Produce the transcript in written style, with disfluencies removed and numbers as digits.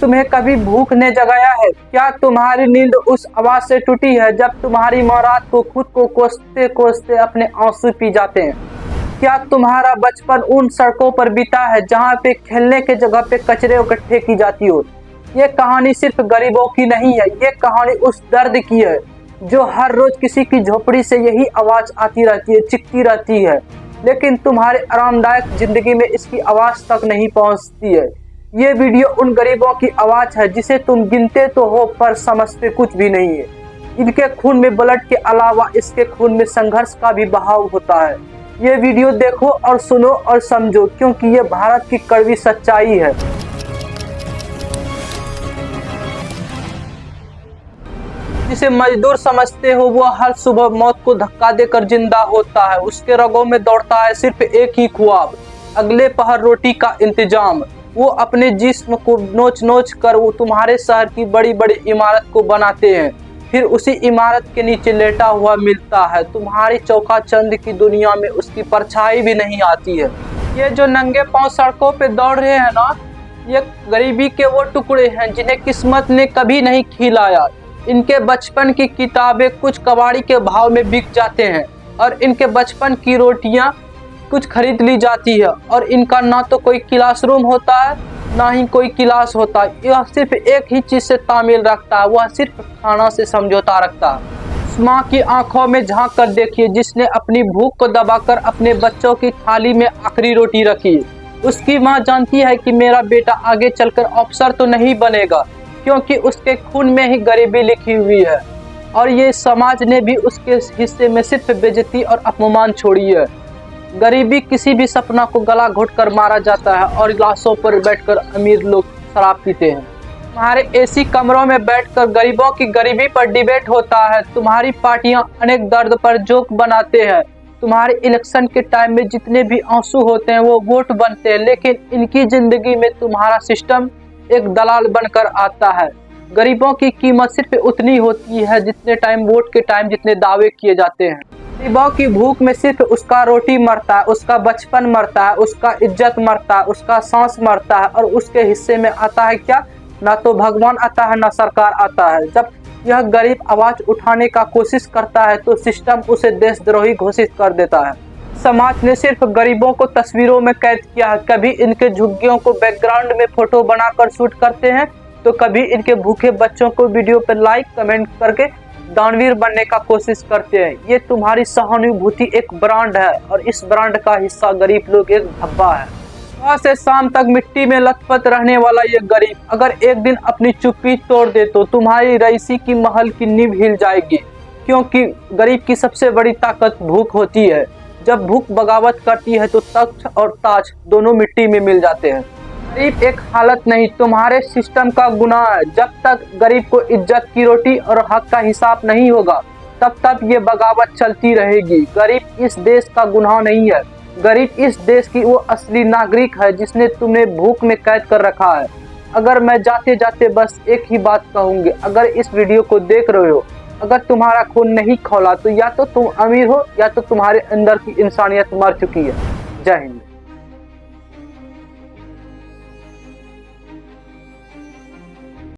तुम्हें कभी भूख ने जगाया है? क्या तुम्हारी नींद उस आवाज से टूटी है जब तुम्हारी माँ रात को खुद को कोसते कोसते अपने आंसू पी जाते हैं? क्या तुम्हारा बचपन उन सड़कों पर बीता है जहाँ पे खेलने के जगह पे कचरे इकट्ठे की जाती हो? ये कहानी सिर्फ गरीबों की नहीं है, ये कहानी उस दर्द की है जो हर रोज किसी की झोपड़ी से यही आवाज आती रहती है, चिखती रहती है, लेकिन तुम्हारे आरामदायक जिंदगी में इसकी आवाज तक नहीं पहुंचती है। ये वीडियो उन गरीबों की आवाज है जिसे तुम गिनते तो हो पर समझते कुछ भी नहीं है। इनके खून में ब्लड के अलावा इसके खून में संघर्ष का भी बहाव होता है। ये वीडियो देखो और सुनो और समझो, क्योंकि ये भारत की कड़वी सच्चाई है। जिसे मजदूर समझते हो वो हर सुबह मौत को धक्का देकर जिंदा होता है। उसके रगों में दौड़ता है सिर्फ एक ही ख्वाब, अगले पहर रोटी का इंतजाम। वो अपने जिस्म को नोच नोच कर वो तुम्हारे शहर की बड़ी बड़ी इमारत को बनाते हैं, फिर उसी इमारत के नीचे लेटा हुआ मिलता है। तुम्हारी चौकाचंद की दुनिया में उसकी परछाई भी नहीं आती है। ये जो नंगे पांव सड़कों पे दौड़ रहे हैं ना, ये गरीबी के वो टुकड़े हैं जिन्हें किस्मत ने कभी नहीं खिलाया। इनके बचपन की किताबें कुछ कबाड़ी के भाव में बिक जाते हैं और इनके बचपन की रोटियां कुछ खरीद ली जाती है, और इनका ना तो कोई क्लासरूम होता है ना ही कोई क्लास होता है। यह सिर्फ एक ही चीज से तामील रखता है, वह सिर्फ खाना से समझौता रखता है। उस माँ की आंखों में झांक कर देखिए जिसने अपनी भूख को दबाकर अपने बच्चों की थाली में आखिरी रोटी रखी। उसकी माँ जानती है कि मेरा बेटा आगे चलकर अफसर तो नहीं बनेगा, क्योंकि उसके खून में ही गरीबी लिखी हुई है, और ये समाज ने भी उसके हिस्से में सिर्फ बेइज्जती और अपमान छोड़ी है। गरीबी किसी भी सपना को गला घोट कर मारा जाता है और लाशों पर बैठकर अमीर लोग शराब पीते हैं। तुम्हारे एसी कमरों में बैठकर गरीबों की गरीबी पर डिबेट होता है। तुम्हारी पार्टियां अनेक दर्द पर जोक बनाते हैं। तुम्हारे इलेक्शन के टाइम में जितने भी आंसू होते हैं वो वोट बनते हैं, लेकिन इनकी जिंदगी में तुम्हारा सिस्टम एक दलाल बनकर आता है। गरीबों की कीमत सिर्फ उतनी होती है जितने टाइम वोट के टाइम जितने दावे किए जाते हैं। गरीबों की भूख में सिर्फ उसका रोटी मरता है, उसका बचपन मरता है, उसका इज्जत मरता है, उसका सांस मरता है, और उसके हिस्से में आता है क्या? ना तो भगवान आता है ना सरकार आता है। जब यह गरीब आवाज उठाने का कोशिश करता है तो सिस्टम उसे देशद्रोही घोषित कर देता है। समाज ने सिर्फ गरीबों को तस्वीरों में कैद किया है। कभी इनके झुग्गियों को बैकग्राउंड में फोटो बनाकर शूट करते हैं, तो कभी इनके भूखे बच्चों को वीडियो पर लाइक कमेंट करके दानवीर बनने का कोशिश करते हैं। ये तुम्हारी सहानुभूति एक ब्रांड है, और इस ब्रांड का हिस्सा गरीब लोग एक धब्बा है। सुबह से शाम तक मिट्टी में लथपथ रहने वाला ये गरीब अगर एक दिन अपनी चुप्पी तोड़ दे तो तुम्हारी रईसी की महल की नींव हिल जाएगी, क्योंकि गरीब की सबसे बड़ी ताकत भूख होती है। जब भूख बगावत करती है तो तख्त और ताज दोनों मिट्टी में मिल जाते हैं। गरीब एक हालत नहीं, तुम्हारे सिस्टम का गुनाह है। जब तक गरीब को इज्जत की रोटी और हक का हिसाब नहीं होगा तब तक ये बगावत चलती रहेगी। गरीब इस देश का गुनाह नहीं है, गरीब इस देश की वो असली नागरिक है जिसने तुम्हें भूख में कैद कर रखा है। अगर मैं जाते जाते बस एक ही बात कहूँगी, अगर इस वीडियो को देख रहे हो, अगर तुम्हारा खून नहीं खौला तो या तो तुम अमीर हो या तो तुम्हारे अंदर की इंसानियत मर चुकी है। जय हिंद।